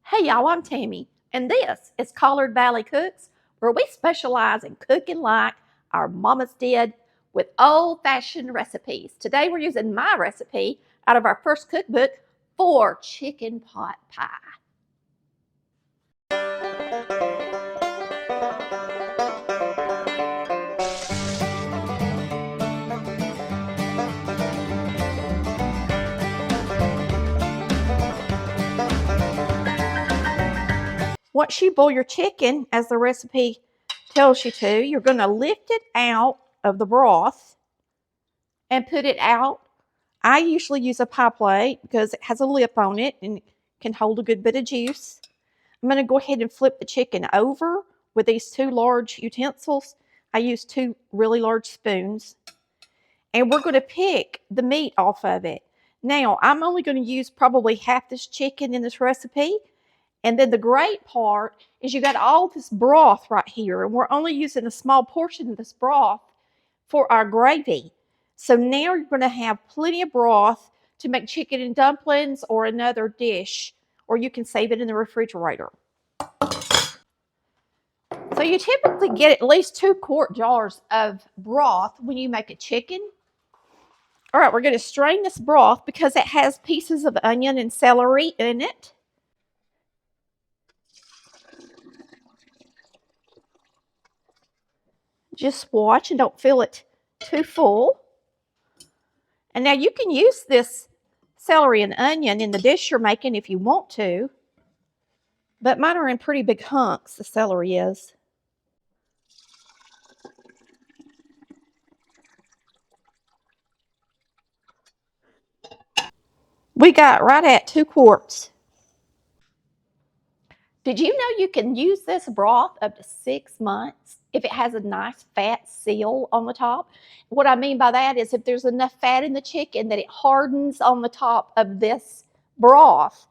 Hey y'all, I'm Tammy, and this is Collard Valley Cooks, where we specialize in cooking like our mamas did with old-fashioned recipes. Today we're using my recipe out of our first cookbook for chicken pot pie. Once you boil your chicken, as the recipe tells you to, you're going to lift it out of the broth and put it out. I usually use a pie plate because it has a lip on it and can hold a good bit of juice. I'm going to go ahead and flip the chicken over with these two large utensils. I use two really large spoons. And we're going to pick the meat off of it. Now, I'm only going to use probably half this chicken in this recipe. And then the great part is you got all this broth right here. And we're only using a small portion of this broth for our gravy. So now you're going to have plenty of broth to make chicken and dumplings or another dish. Or you can save it in the refrigerator. So you typically get at least 2 quart jars of broth when you make a chicken. All right, we're going to strain this broth because it has pieces of onion and celery in it. Just watch and don't fill it too full. And now you can use this celery and onion in the dish you're making if you want to. But mine are in pretty big hunks, the celery is. We got right at 2 quarts. Did you know you can use this broth up to 6 months if it has a nice fat seal on the top? What I mean by that is if there's enough fat in the chicken that it hardens on the top of this broth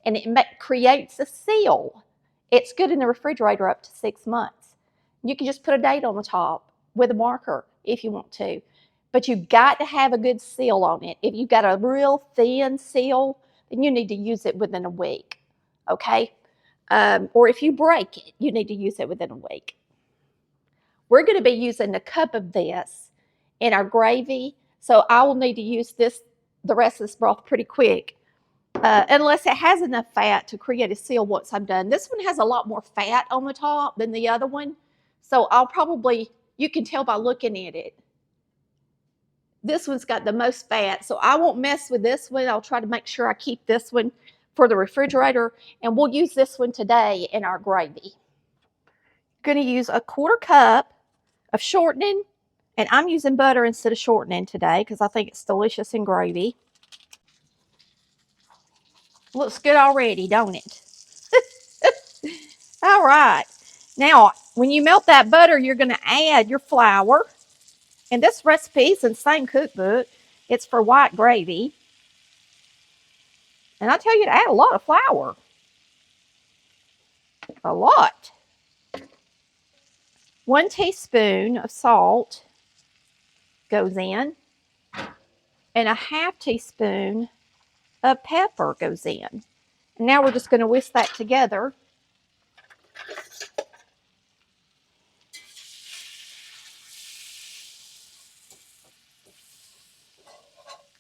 and it creates a seal, it's good in the refrigerator up to 6 months. You can just put a date on the top with a marker if you want to. But you've got to have a good seal on it. If you've got a real thin seal, then you need to use it within a week, okay? Or if you break it, you need to use it within a week. We're going to be using a cup of this in our gravy, so I will need to use the rest of this broth pretty quick, unless it has enough fat to create a seal once I'm done. This one has a lot more fat on the top than the other one, so you can tell by looking at it. This one's got the most fat, so I won't mess with this one. I'll try to make sure I keep this one for the refrigerator, and we'll use this one today in our gravy. Going to use a 1/4 cup of shortening, and I'm using butter instead of shortening today because I think it's delicious in gravy. Looks good already, don't it? All right. Now, when you melt that butter, you're going to add your flour. And this recipe is in the same cookbook. It's for white gravy. And I tell you to add a lot of flour. A lot. 1 teaspoon of salt goes in. And a 1/2 teaspoon of pepper goes in. And now we're just going to whisk that together.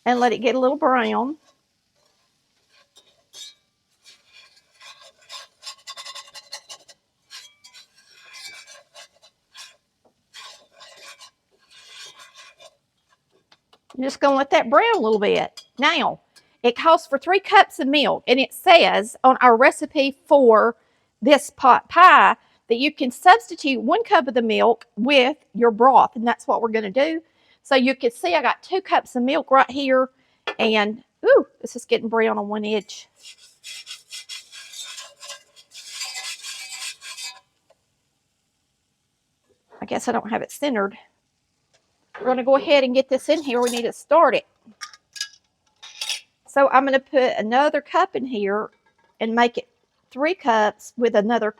And let it get a little brown. I'm just going to let that brown a little bit. Now, it calls for 3 cups of milk, and it says on our recipe for this pot pie that you can substitute 1 cup of the milk with your broth, and that's what we're going to do. So you can see I got 2 cups of milk right here, and ooh, this is getting brown on one edge. I guess I don't have it centered. We're going to go ahead and get this in here. We need it started. So I'm going to put another cup in here and make it 3 cups with another.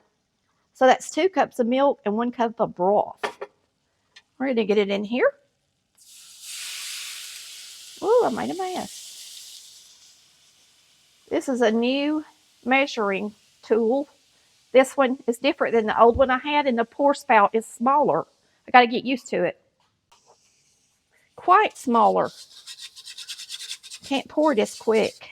So that's 2 cups of milk and 1 cup of broth. We're going to get it in here. Ooh, I made a mess. This is a new measuring tool. This one is different than the old one I had, and the pour spout is smaller. I got to get used to it. Quite smaller. Can't pour this quick.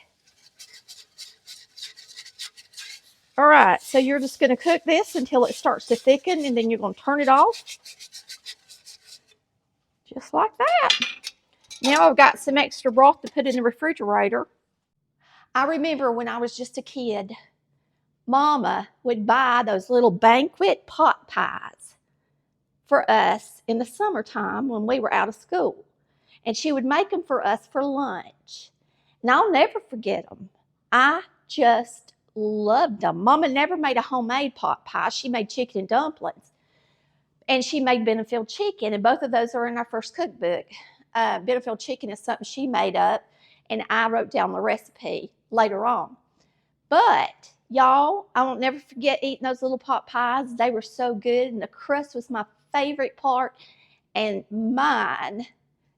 All right, so you're just going to cook this until it starts to thicken, and then you're going to turn it off. Just like that. Now I've got some extra broth to put in the refrigerator. I remember when I was just a kid, Mama would buy those little banquet pot pies for us in the summertime when we were out of school. And she would make them for us for lunch. And I'll never forget them. I just loved them. Mama never made a homemade pot pie. She made chicken and dumplings. And she made Benefield chicken, and both of those are in our first cookbook. Benefield chicken is something she made up, and I wrote down the recipe later on. But y'all, I won't never forget eating those little pot pies. They were so good, and the crust was my favorite part, and mine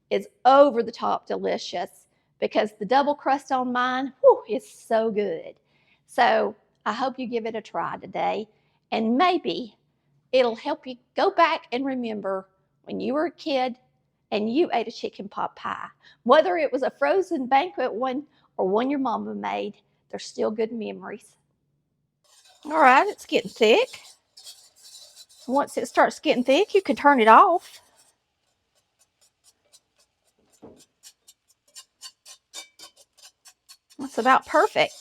is over the top delicious because the double crust on mine, whew, is so good. So I hope you give it a try today, and maybe it'll help you go back and remember when you were a kid and you ate a chicken pot pie. Whether it was a frozen banquet one or one your mama made, they're still good memories. All right, it's getting thick. Once it starts getting thick, you can turn it off. That's about perfect.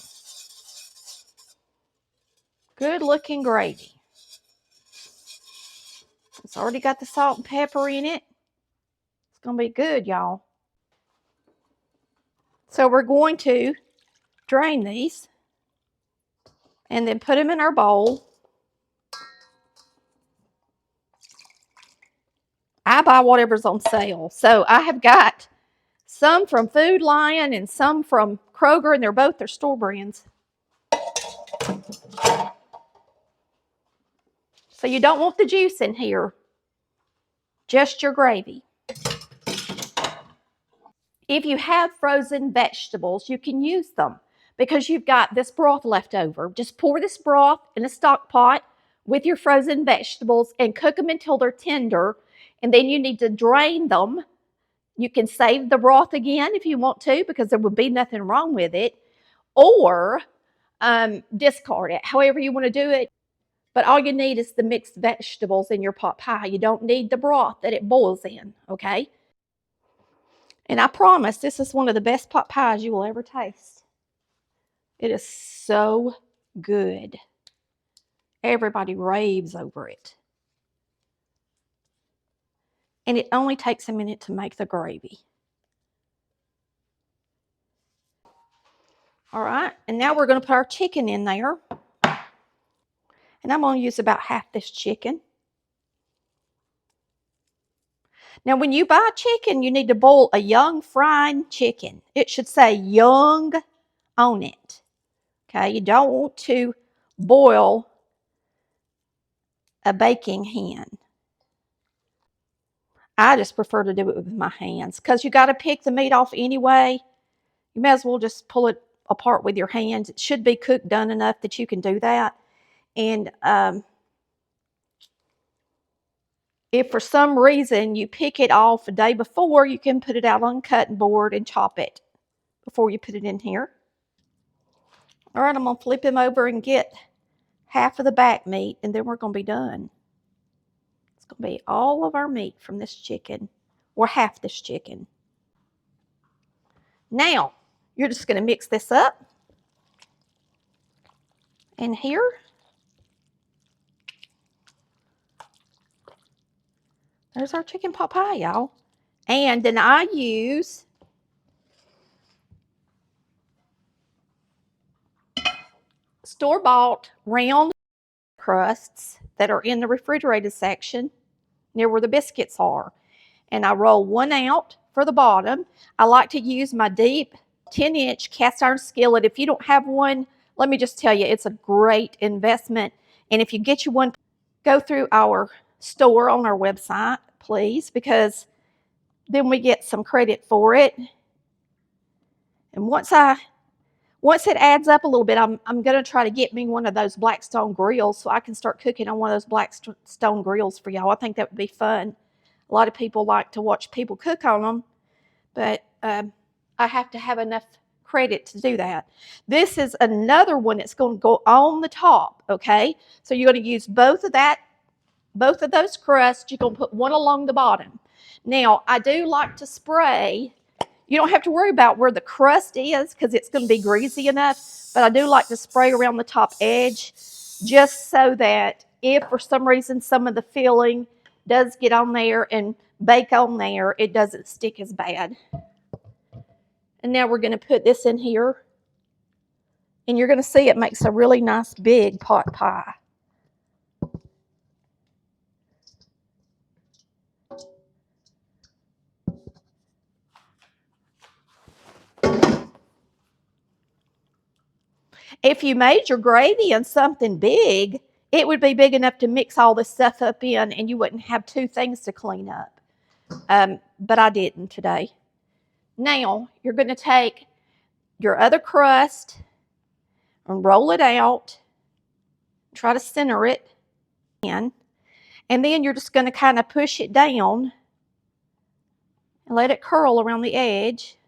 Good looking gravy. It's already got the salt and pepper in it. It's going to be good, y'all. So we're going to drain these and then put them in our bowl. I buy whatever's on sale. So I have got some from Food Lion and some from Kroger, and they're both their store brands. So you don't want the juice in here, just your gravy. If you have frozen vegetables, you can use them because you've got this broth left over. Just pour this broth in a stock pot with your frozen vegetables and cook them until they're tender, and then you need to drain them. You can save the broth again if you want to because there would be nothing wrong with it, or discard it, however you want to do it. But all you need is the mixed vegetables in your pot pie. You don't need the broth that it boils in, okay? And I promise this is one of the best pot pies you will ever taste. It is so good. Everybody raves over it. And it only takes a minute to make the gravy. All right, and now we're going to put our chicken in there. And I'm going to use about half this chicken. Now, when you buy chicken, you need to boil a young fried chicken. It should say young on it. Okay, you don't want to boil a baking hen. I just prefer to do it with my hands because you got to pick the meat off anyway. You may as well just pull it apart with your hands. It should be cooked done enough that you can do that. And if for some reason you pick it off a day before, you can put it out on a cutting board and chop it before you put it in here. All right, I'm going to flip him over and get half of the back meat, and then we're going to be done. It's going to be all of our meat from this chicken, or half this chicken. Now, you're just going to mix this up. And here, there's our chicken pot pie, y'all. And then I use store-bought round crusts that are in the refrigerated section near where the biscuits are. And I roll one out for the bottom. I like to use my deep 10-inch cast iron skillet. If you don't have one, let me just tell you, it's a great investment. And if you get you one, go through our store on our website, please, because then we get some credit for it. And once Once it adds up a little bit, I'm going to try to get me one of those Blackstone grills so I can start cooking on one of those Blackstone grills for y'all. I think that would be fun. A lot of people like to watch people cook on them, but I have to have enough credit to do that. This is another one that's going to go on the top, okay? So you're going to use both of those crusts. You're going to put one along the bottom. Now, I do like to spray. You don't have to worry about where the crust is because it's going to be greasy enough, but I do like to spray around the top edge just so that if for some reason some of the filling does get on there and bake on there, it doesn't stick as bad. And now we're going to put this in here, and you're going to see it makes a really nice big pot pie. If you made your gravy in something big, it would be big enough to mix all this stuff up in, and you wouldn't have two things to clean up. But I didn't today. Now, you're going to take your other crust and roll it out. Try to center it in. And then you're just going to kind of push it down and let it curl around the edge.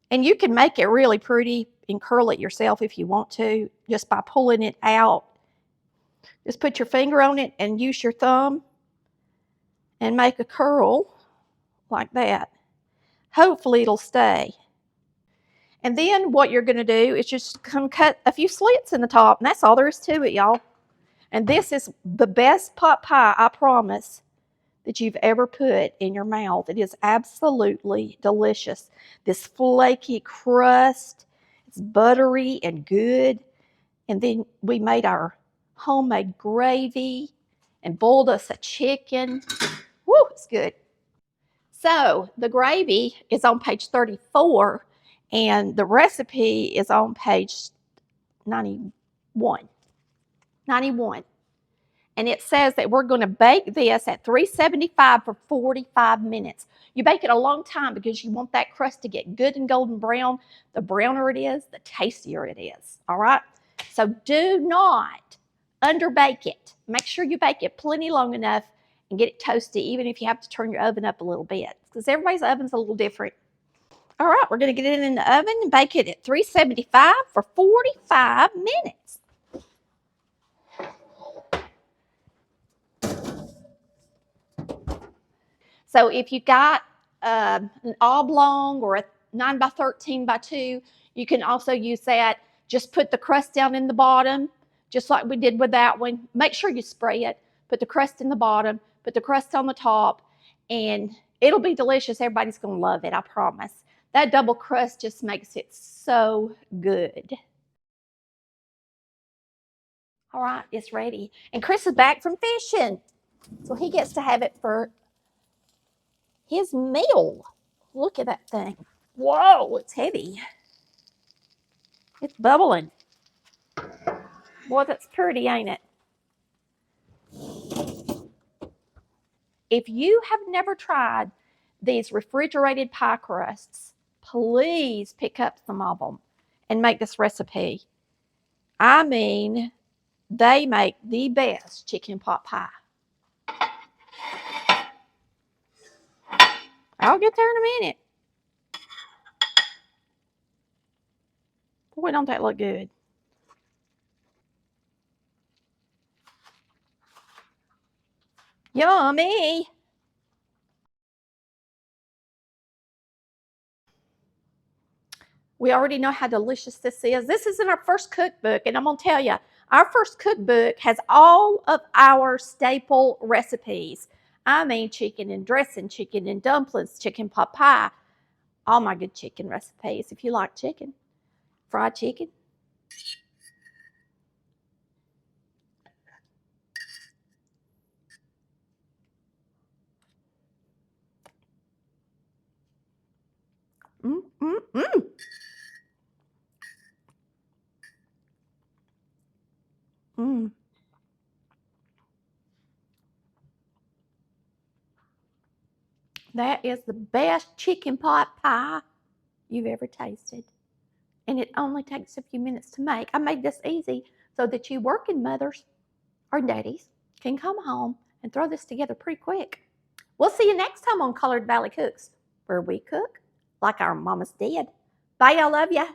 And you can make it really pretty and curl it yourself if you want to, just by pulling it out. Just put your finger on it and use your thumb and make a curl like that. Hopefully it'll stay. And then what you're going to do is just come cut a few slits in the top, and that's all there is to it, y'all. And this is the best pot pie, I promise, that you've ever put in your mouth. It is absolutely delicious. This flaky crust, it's buttery and good. And then we made our homemade gravy and boiled us a chicken. Woo, it's good. So the gravy is on page 34, and the recipe is on page 91. And it says that we're going to bake this at 375 for 45 minutes. You bake it a long time because you want that crust to get good and golden brown. The browner it is, the tastier it is. All right? So do not underbake it. Make sure you bake it plenty long enough and get it toasty, even if you have to turn your oven up a little bit, because everybody's oven's a little different. All right, we're going to get it in the oven and bake it at 375 for 45 minutes. So if you got an oblong or a 9 by 13 by 2, you can also use that. Just put the crust down in the bottom, just like we did with that one. Make sure you spray it. Put the crust in the bottom, put the crust on the top, and it'll be delicious. Everybody's going to love it, I promise. That double crust just makes it so good. All right, it's ready. And Chris is back from fishing, so he gets to have it for his meal. Look at that thing. Whoa, it's heavy. It's bubbling. Boy, that's pretty, ain't it? If you have never tried these refrigerated pie crusts, please pick up some of them and make this recipe. I mean, they make the best chicken pot pie. I'll get there in a minute. Boy, don't that look good. Yummy. We already know how delicious this is. This is in our first cookbook, and I'm going to tell you, our first cookbook has all of our staple recipes. I mean, chicken and dressing, chicken and dumplings, chicken pot pie, all my good chicken recipes. If you like chicken, fried chicken. Mm, mm, mm. Mm. That is the best chicken pot pie you've ever tasted. and it only takes a few minutes to make. I made this easy so that you working mothers or daddies can come home and throw this together pretty quick. We'll see you next time on Colored Valley Cooks, where we cook like our mamas did. Bye, y'all. Love ya.